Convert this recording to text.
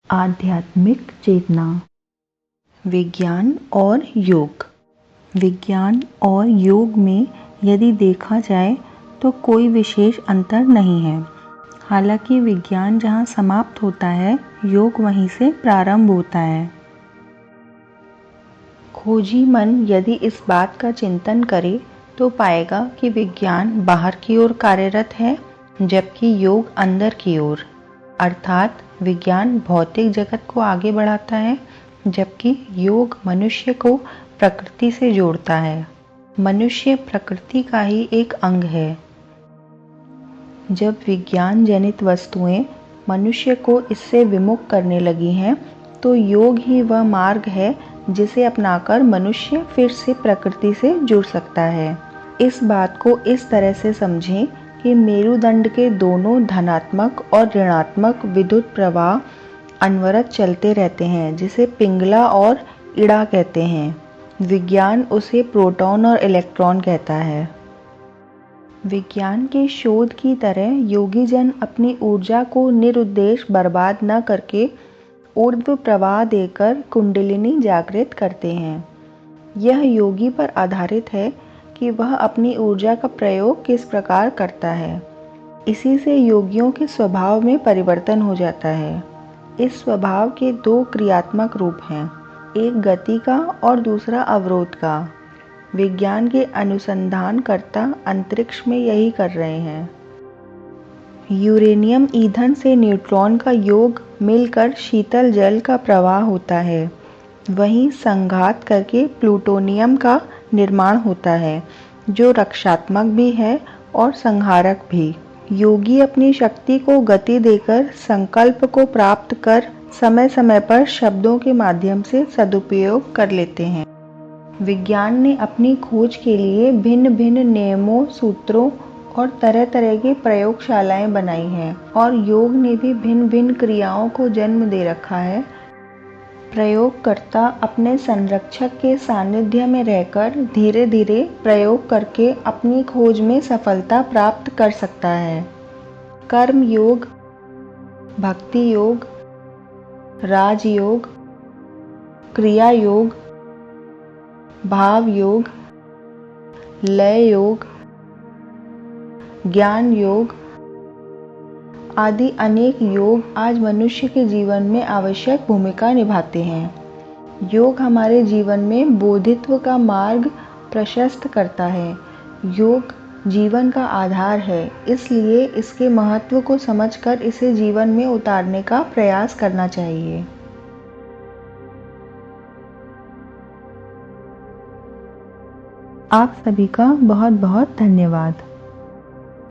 आध्यात्मिक चेतना। विज्ञान और योग। विज्ञान और योग में यदि देखा जाए तो कोई विशेष अंतर नहीं है। हालांकि विज्ञान जहाँ समाप्त होता है, योग वहीं से प्रारंभ होता है। खोजी मन यदि इस बात का चिंतन करे तो पाएगा कि विज्ञान बाहर की ओर कार्यरत है, जबकि योग अंदर की ओर, अर्थात विज्ञान भौतिक जगत को आगे बढ़ाता है, जबकि योग मनुष्य को प्रकृति से जोड़ता है। मनुष्य प्रकृति का ही एक अंग है। जब विज्ञान जनित वस्तुएं मनुष्य को इससे विमुख करने लगी हैं, तो योग ही वह मार्ग है जिसे अपनाकर मनुष्य फिर से प्रकृति से जुड़ सकता है। इस बात को इस तरह से समझें कि मेरुदंड के दोनों धनात्मक और ऋणात्मक विद्युत प्रवाह अनवरत चलते रहते हैं, जिसे पिंगला और इड़ा कहते हैं। विज्ञान उसे प्रोटॉन और इलेक्ट्रॉन कहता है। विज्ञान के शोध की तरह योगी जन अपनी ऊर्जा को निरुद्देश्य बर्बाद न करके ऊर्ध्व प्रवाह देकर कुंडलिनी जागृत करते हैं। यह योगी पर आधारित है कि वह अपनी ऊर्जा का प्रयोग किस प्रकार करता है। इसी से योगियों के स्वभाव में परिवर्तन हो जाता है। इस स्वभाव के दो क्रियात्मक रूप हैं, एक गति का और दूसरा अवरोध का। विज्ञान के अनुसंधानकर्ता अंतरिक्ष में यही कर रहे हैं। यूरेनियम ईंधन से न्यूट्रॉन का योग मिलकर शीतल जल का प्रवाह होता है। वहीं संघात करके प्लूटोनियम का निर्माण होता है, जो रक्षात्मक भी है और संहारक भी। योगी अपनी शक्ति को गति देकर संकल्प को प्राप्त कर समय समय पर शब्दों के माध्यम से सदुपयोग कर लेते हैं। विज्ञान ने अपनी खोज के लिए भिन्न भिन्न नियमों, सूत्रों और तरह तरह की प्रयोगशालाएं बनाई हैं, और योग ने भी भिन्न भिन्न क्रियाओं को जन्म दे रखा है। प्रयोगकर्ता अपने संरक्षक के सानिध्य में रहकर धीरे धीरे प्रयोग करके अपनी खोज में सफलता प्राप्त कर सकता है। कर्म योग, भक्ति योग, राजयोग, क्रिया योग, भाव योग, लय योग, ज्ञान योग आदि अनेक योग आज मनुष्य के जीवन में आवश्यक भूमिका निभाते हैं। योग हमारे जीवन में बोधित्व का मार्ग प्रशस्त करता है। योग जीवन का आधार है, इसलिए इसके महत्व को समझकर इसे जीवन में उतारने का प्रयास करना चाहिए। आप सभी का बहुत बहुत धन्यवाद।